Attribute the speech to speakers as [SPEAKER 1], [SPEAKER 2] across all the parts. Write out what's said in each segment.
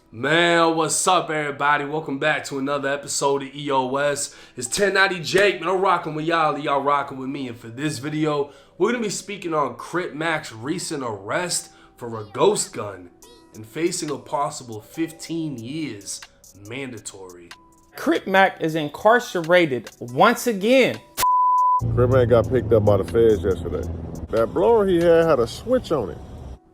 [SPEAKER 1] Man, what's up, everybody? Welcome back to another episode of EOS. It's 1090 Jake, man. I'm rocking with y'all rocking with me. And for this video, we're going to be speaking on Crip Mac's recent arrest for a ghost gun and facing a possible 15 years mandatory.
[SPEAKER 2] Crip Mac is incarcerated once again.
[SPEAKER 3] Crip Mac got picked up by the feds yesterday. That blower he had a switch on it.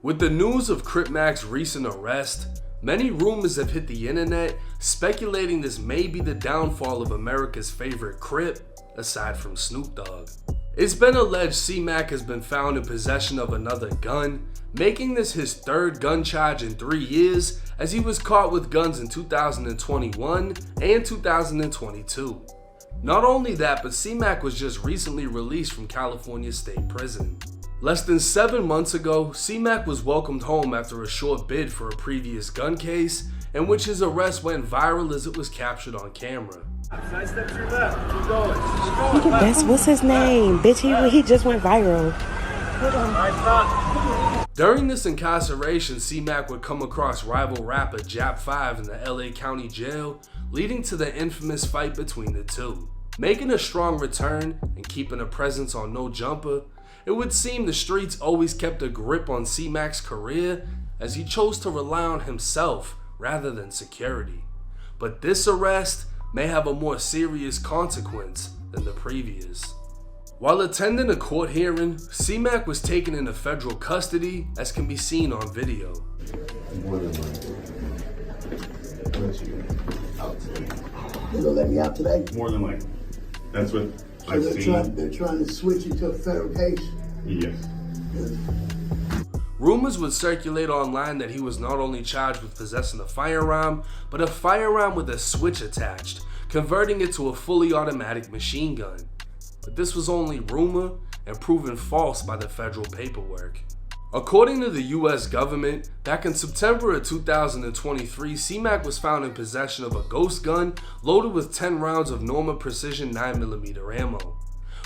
[SPEAKER 1] With the news of Crip Mac's recent arrest, many rumors have hit the internet speculating this may be the downfall of America's favorite Crip, aside from Snoop Dogg. It's been alleged C-Mac has been found in possession of another gun, making this his third gun charge in 3 years, as he was caught with guns in 2021 and 2022. Not only that, but C-Mac was just recently released from California State Prison. Less than 7 months ago, C-Mac was welcomed home after a short bid for a previous gun case, in which his arrest went viral as it was captured on camera.
[SPEAKER 4] Side step to your left. Keep going.
[SPEAKER 5] Look at this. What's his name? Bitch, he just went viral.
[SPEAKER 1] During this incarceration, C-Mac would come across rival rapper Jap 5 in the LA County Jail, leading to the infamous fight between the two. Making a strong return and keeping a presence on No Jumper, it would seem the streets always kept a grip on C-Mac's career, as he chose to rely on himself rather than security. But this arrest may have a more serious consequence than the previous. While attending a court hearing, C-Mac was taken into federal custody, as can be seen on video.
[SPEAKER 6] They're gonna let me out today?
[SPEAKER 7] More than likely. That's what I've seen.
[SPEAKER 6] They're trying to switch it to a federal case?
[SPEAKER 7] Yes.
[SPEAKER 1] Rumors would circulate online that he was not only charged with possessing a firearm, but a firearm with a switch attached, converting it to a fully automatic machine gun. But this was only rumor and proven false by the federal paperwork. According to the US government, back in September of 2023, C-Mac was found in possession of a ghost gun loaded with 10 rounds of Norma Precision 9mm ammo,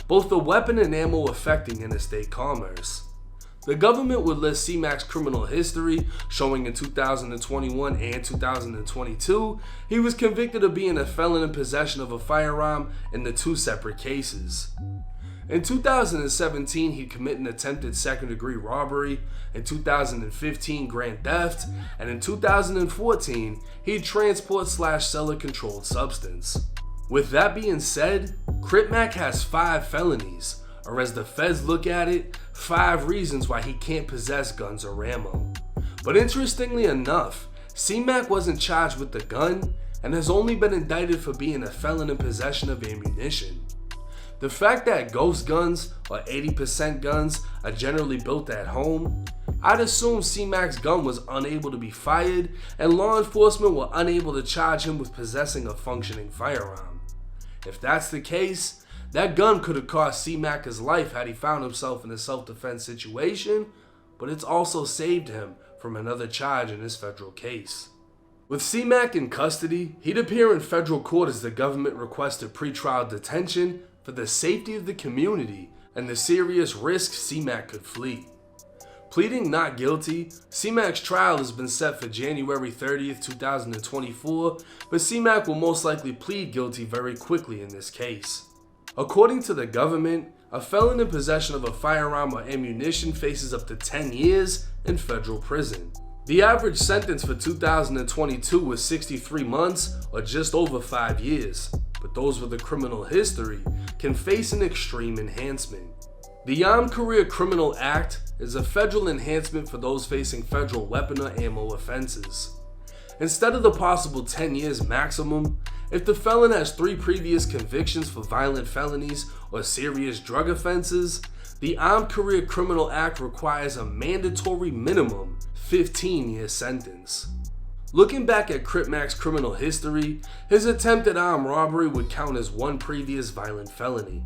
[SPEAKER 1] both the weapon and ammo affecting interstate commerce. The government would list C-Mac's criminal history, showing in 2021 and 2022, he was convicted of being a felon in possession of a firearm in the 2 separate cases. In 2017, he'd commit an attempted second-degree robbery, in 2015, grand theft, and in 2014, he'd transport/sell a controlled substance. With that being said, Crip Mac has 5 felonies, or as the feds look at it, 5 reasons why he can't possess guns or ammo. But interestingly enough, C-Mac wasn't charged with the gun and has only been indicted for being a felon in possession of ammunition. The fact that ghost guns, or 80% guns, are generally built at home, I'd assume C-Mac's gun was unable to be fired and law enforcement were unable to charge him with possessing a functioning firearm. If that's the case, that gun could have cost C-Mac his life had he found himself in a self-defense situation, but it's also saved him from another charge in his federal case. With C-Mac in custody, he'd appear in federal court as the government requested pretrial detention for the safety of the community and the serious risk C-Mac could flee. Pleading not guilty, C-Mac's trial has been set for January 30th, 2024, but C-Mac will most likely plead guilty very quickly in this case. According to the government, a felon in possession of a firearm or ammunition faces up to 10 years in federal prison. The average sentence for 2022 was 63 months, or just over 5 years, but those with a criminal history can face an extreme enhancement. The Armed Career Criminal Act is a federal enhancement for those facing federal weapon or ammo offenses. Instead of the possible 10 years maximum, if the felon has 3 previous convictions for violent felonies or serious drug offenses, the Armed Career Criminal Act requires a mandatory minimum 15-year sentence. Looking back at Crip Mac's criminal history, his attempted armed robbery would count as 1 previous violent felony.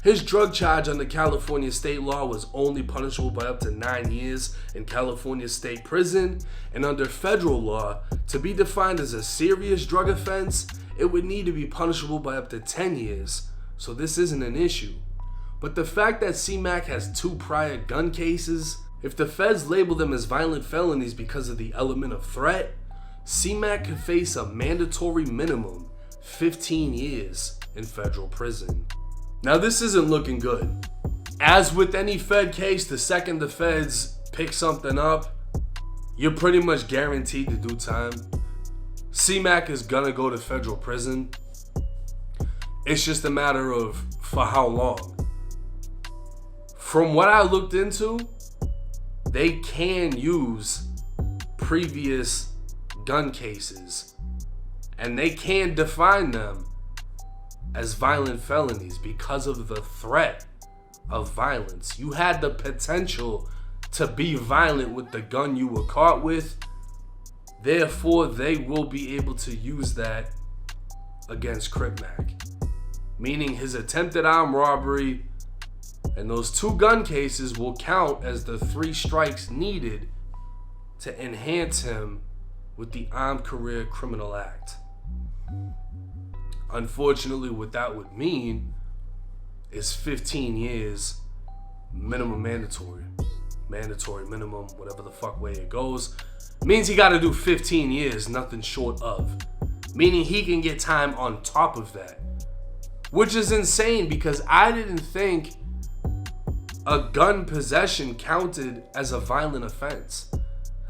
[SPEAKER 1] His drug charge under California state law was only punishable by up to 9 years in California state prison, and under federal law, to be defined as a serious drug offense, it would need to be punishable by up to 10 years, so this isn't an issue. But the fact that C-Mac has 2 prior gun cases, if the feds label them as violent felonies because of the element of threat, C-Mac could face a mandatory minimum 15 years in federal prison. Now this isn't looking good. As with any Fed case, the second the feds pick something up, you're pretty much guaranteed to do time. C-Mac is gonna go to federal prison. It's just a matter of for how long. From what I looked into, they can use previous gun cases and they can define them as violent felonies because of the threat of violence. You had the potential to be violent with the gun you were caught with. Therefore, they will be able to use that against Crip Mac. Meaning his attempted armed robbery and those 2 gun cases will count as the 3 strikes needed to enhance him with the Armed Career Criminal Act. Unfortunately, what that would mean is 15 years minimum mandatory. Mandatory minimum, whatever the fuck way it goes. Means he gotta do 15 years, nothing short of. Meaning he can get time on top of that. Which is insane because I didn't think a gun possession counted as a violent offense.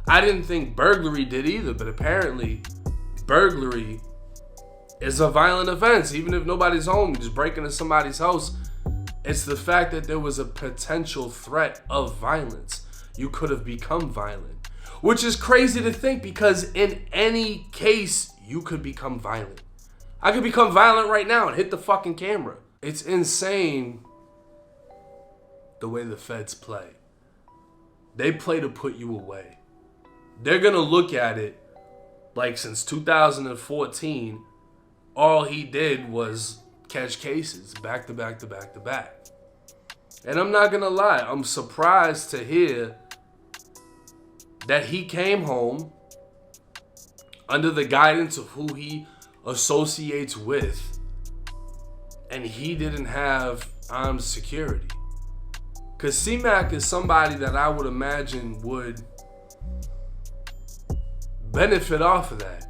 [SPEAKER 1] I didn't think burglary did either, but apparently burglary is a violent offense. Even if nobody's home, just break into somebody's house. It's the fact that there was a potential threat of violence. You could have become violent. Which is crazy to think because in any case, you could become violent. I could become violent right now and hit the fucking camera. It's insane the way the feds play. They play to put you away. They're gonna look at it like since 2014, all he did was catch cases back to back to back to back. And I'm not gonna lie, I'm surprised to hear that he came home under the guidance of who he associates with and he didn't have armed security. Because C-Mac is somebody that I would imagine would benefit off of that.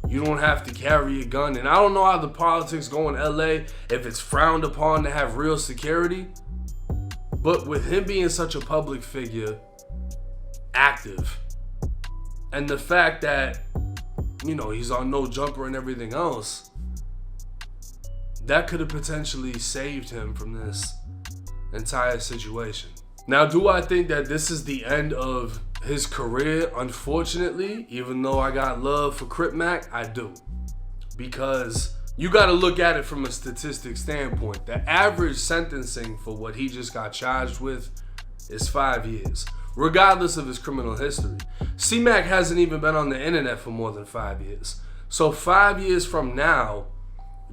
[SPEAKER 1] You don't have to carry a gun. And I don't know how the politics go in LA, if it's frowned upon to have real security. But with him being such a public figure, active, and the fact that, you know, he's on no jumper and everything else, that could have potentially saved him from this entire situation. Now, do I think that this is the end of his career? Unfortunately, even though I got love for Crip Mac, I do. Because you got to look at it from a statistic standpoint. The average sentencing for what he just got charged with is 5 years, regardless of his criminal history. C-Mac hasn't even been on the internet for more than 5 years. So 5 years from now,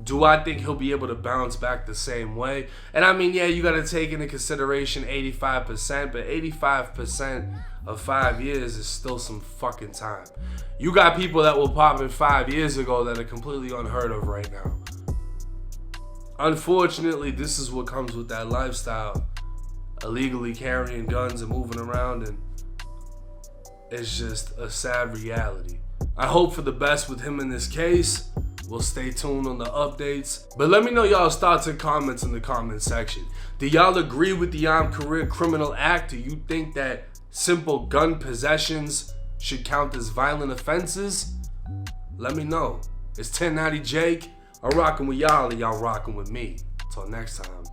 [SPEAKER 1] do I think he'll be able to bounce back the same way? And I mean, yeah, you got to take into consideration 85%, but 85% of 5 years is still some fucking time. You got people that were popping 5 years ago that are completely unheard of right now. Unfortunately, this is what comes with that lifestyle. Illegally carrying guns and moving around, and it's just a sad reality. I hope for the best with him in this case. We'll stay tuned on the updates. But let me know y'all's thoughts and comments in the comment section. Do y'all agree with the Armed Career Criminal Act? Do you think that simple gun possessions should count as violent offenses? Let me know. It's 1090 Jake. I'm rocking with y'all and y'all rocking with me. Till next time.